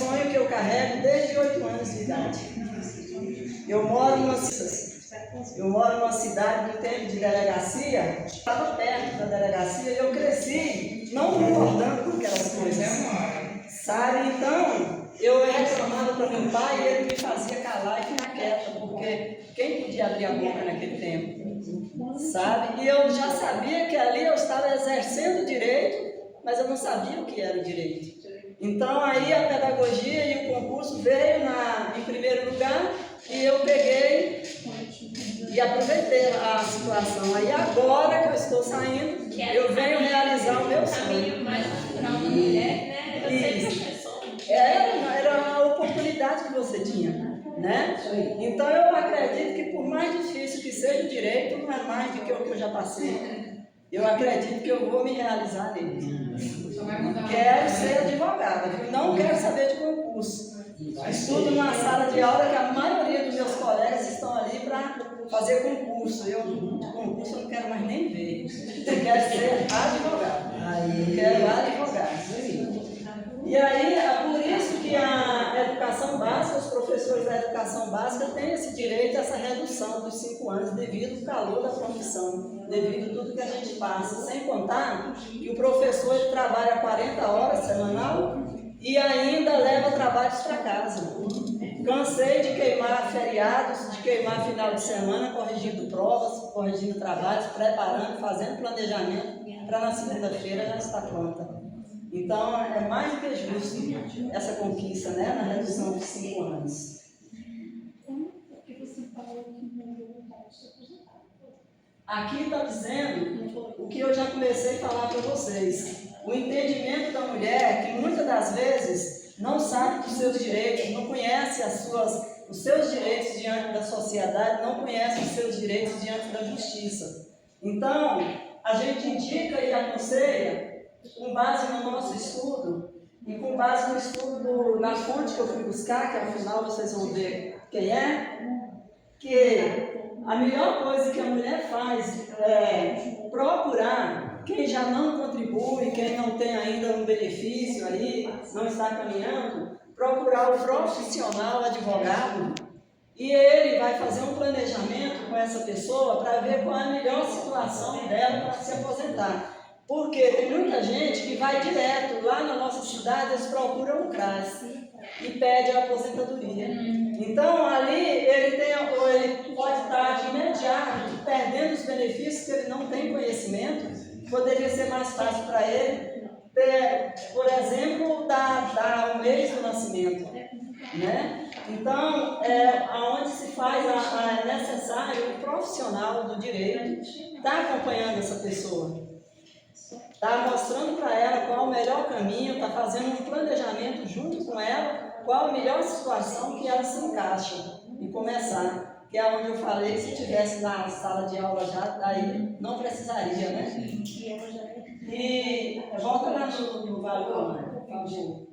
sonho que eu carrego desde 8 anos de idade. Eu moro numa cidade do tempo de delegacia, estava perto da delegacia e eu cresci não concordando com aquelas coisas. Sabe? Então, eu reclamava para meu pai e ele me fazia calar e ficar quieta, porque quem podia abrir a boca naquele tempo? Sabe? E eu já sabia que ali eu estava exercendo o direito, mas eu não sabia o que era o direito. Então, aí a pedagogia e o concurso veio em primeiro lugar e eu peguei e aproveitei a situação. Aí agora que eu estou saindo, eu venho realizar o meu sonho. O caminho mais natural da mulher, né? Era a oportunidade que você tinha, né? Então eu acredito que por mais difícil que seja o direito, não é mais do que o que eu já passei. Eu acredito que eu vou me realizar nele. Quero ser advogada, não quero saber de concurso. Estudo numa sala de aula que a maioria dos meus colegas estão ali para fazer concurso. Eu de concurso eu não quero mais nem ver. Eu quero ser advogada. Eu quero advogar. E aí é por isso que a educação básica, os professores da educação básica têm esse direito a essa redução dos 5 anos devido ao calor da profissão, devido a tudo que a gente passa. Sem contar que o professor ele trabalha 40 horas semanal e ainda leva trabalhos para casa. Cansei de queimar feriados, de queimar final de semana, corrigindo provas, corrigindo trabalhos, preparando, fazendo planejamento para na segunda-feira já estar pronta. Então, é mais do que justo essa conquista, né, na redução de 5 anos. Aqui está dizendo o que eu já comecei a falar para vocês. O entendimento da mulher, que muitas das vezes não sabe dos seus direitos, não conhece os seus direitos diante da sociedade, não conhece os seus direitos diante da justiça. Então, a gente indica e aconselha, com base no nosso estudo e com base no estudo na fonte que eu fui buscar, que ao final vocês vão ver quem é, que a melhor coisa que a mulher faz é procurar quem já não contribui, quem não tem ainda um benefício ali, não está caminhando, procurar o profissional advogado e ele vai fazer um planejamento com essa pessoa para ver qual é a melhor situação dela para se aposentar. Porque tem muita gente que vai direto, lá na nossa cidade eles procuram o CRAS e pede a aposentadoria. Então ali ele pode estar de imediato perdendo os benefícios que ele não tem conhecimento. Poderia ser mais fácil para ele ter, por exemplo, dar o mês do nascimento. Né? Então, aonde se faz é necessário o profissional do direito estar acompanhando essa pessoa. Está mostrando para ela qual o melhor caminho, está fazendo um planejamento junto com ela, qual a melhor situação que ela se encaixa e começar. Que é onde eu falei, se tivesse na sala de aula já, daí não precisaria, né? E volta lá no valor, por favor.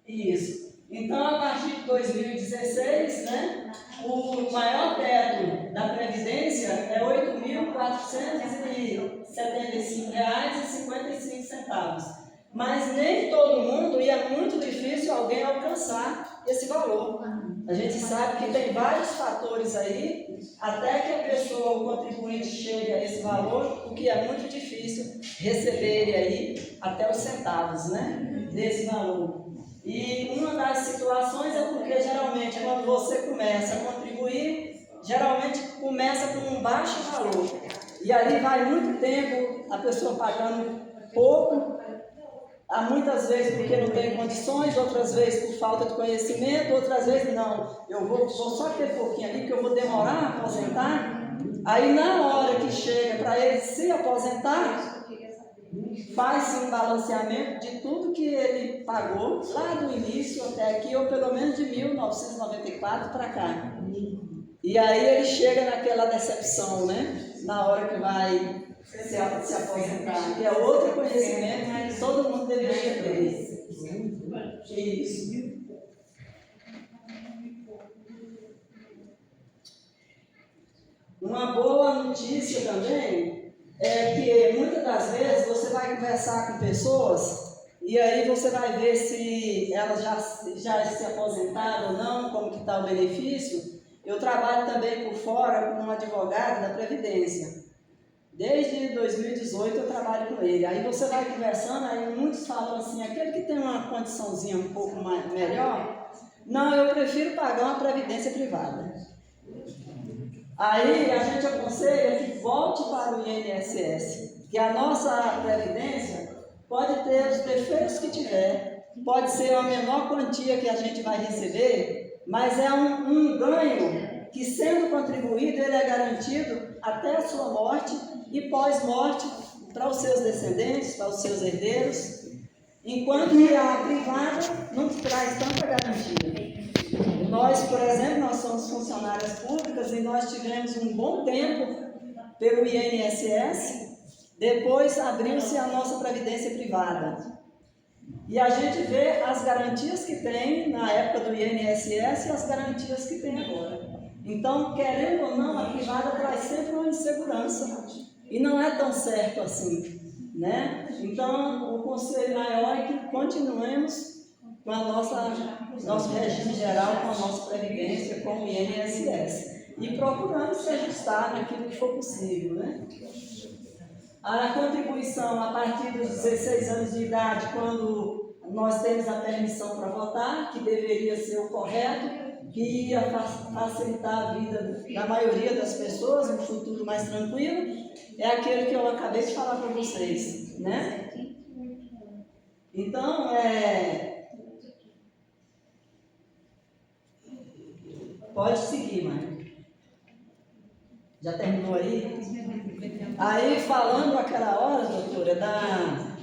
Isso. Então, a partir de 2016, né, o maior teto da Previdência é R$ 8.475,55. Mas nem todo mundo, e é muito difícil alguém alcançar esse valor. A gente sabe que tem vários fatores aí, até que a pessoa, o contribuinte, chegue a esse valor, o que é muito difícil receber ele aí até os centavos, né, desse valor. E uma das situações é porque geralmente quando você começa a contribuir, geralmente começa com um baixo valor. E ali vai muito tempo a pessoa pagando pouco, há muitas vezes porque não tem condições, outras vezes por falta de conhecimento, outras vezes não, eu vou só ter pouquinho ali porque eu vou demorar a aposentar. Aí na hora que chega para ele se aposentar, faz-se um balanceamento de tudo que ele pagou lá do início até aqui, ou pelo menos de 1994 para cá. E aí ele chega naquela decepção, né? Na hora que vai se aposentar. Que é outro conhecimento que todo mundo deveria ter. Isso. Uma boa notícia também é que muitas das vezes você vai conversar com pessoas e aí você vai ver se elas já se aposentaram ou não, como que está o benefício, eu trabalho também por fora como advogado da Previdência. Desde 2018 eu trabalho com ele. Aí você vai conversando, aí muitos falam assim, aquele que tem uma condiçãozinha um pouco melhor, não, eu prefiro pagar uma previdência privada. Aí a gente aconselha que volte para o INSS, que a nossa previdência pode ter os defeitos que tiver, pode ser a menor quantia que a gente vai receber, mas é um ganho que, sendo contribuído, ele é garantido até a sua morte e pós-morte para os seus descendentes, para os seus herdeiros, enquanto que a privada não traz tanta garantia. Nós, por exemplo, nós somos funcionárias públicas e nós tivemos um bom tempo pelo INSS, depois abriu-se a nossa previdência privada. E a gente vê as garantias que tem na época do INSS e as garantias que tem agora. Então, querendo ou não, a privada traz sempre uma insegurança e não é tão certo assim, né? Então, o conselho maior é que continuemos com a nosso regime geral, com a nossa previdência, com o INSS. E procurando se ajustar naquilo que for possível, né? A contribuição a partir dos 16 anos de idade, quando nós temos a permissão para votar, que deveria ser o correto, que ia facilitar a vida da maioria das pessoas, um futuro mais tranquilo, é aquele que eu acabei de falar para vocês, né? Então, pode seguir, mãe. Já terminou aí? Aí, falando aquela hora, doutora, da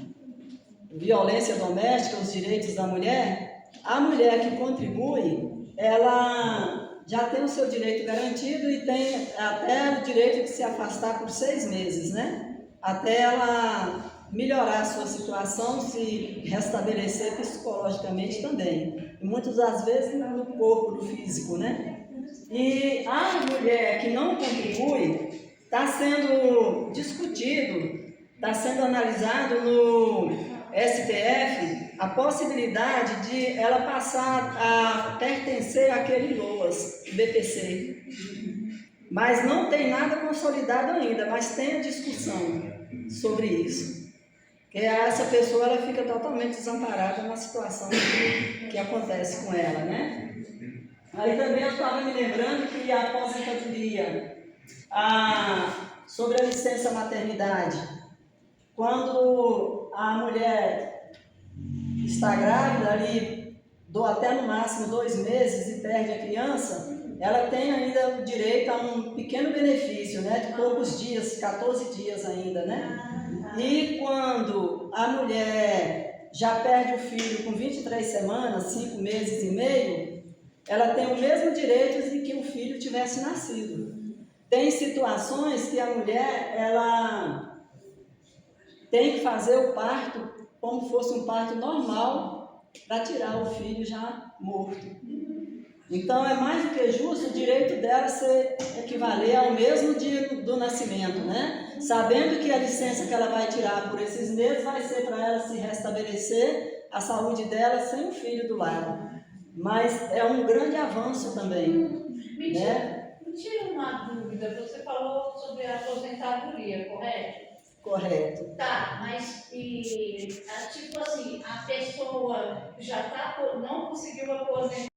violência doméstica, os direitos da mulher, a mulher que contribui, ela já tem o seu direito garantido e tem até o direito de se afastar por 6 meses, né? Até ela melhorar a sua situação, se restabelecer psicologicamente também. E muitas das vezes no corpo, no físico, né? E a mulher que não contribui, está sendo discutido, está sendo analisado no STF a possibilidade de ela passar a pertencer àquele LOAS, BPC. Mas não tem nada consolidado ainda, mas tem a discussão sobre isso. Que essa pessoa ela fica totalmente desamparada na situação que acontece com ela, né? Aí também eu estava me lembrando que a aposentadoria sobre a licença maternidade, quando a mulher está grávida, ali, até no máximo 2 meses e perde a criança, ela tem ainda o direito a um pequeno benefício, né, de poucos dias, 14 dias ainda, né? E quando a mulher já perde o filho com 23 semanas, 5 meses e meio, ela tem o mesmo direito de que o filho tivesse nascido. Tem situações que a mulher, ela tem que fazer o parto como fosse um parto normal para tirar o filho já morto. Então, é mais do que justo o direito dela ser equivaler ao mesmo dia do nascimento, né? Sabendo que a licença que ela vai tirar por esses meses vai ser para ela se restabelecer a saúde dela sem o filho do lado. Mas é um grande avanço também. Né? Me tira uma dúvida, você falou sobre a aposentadoria, correto? Correto. Tá, mas tipo assim, a pessoa já não conseguiu aposentar.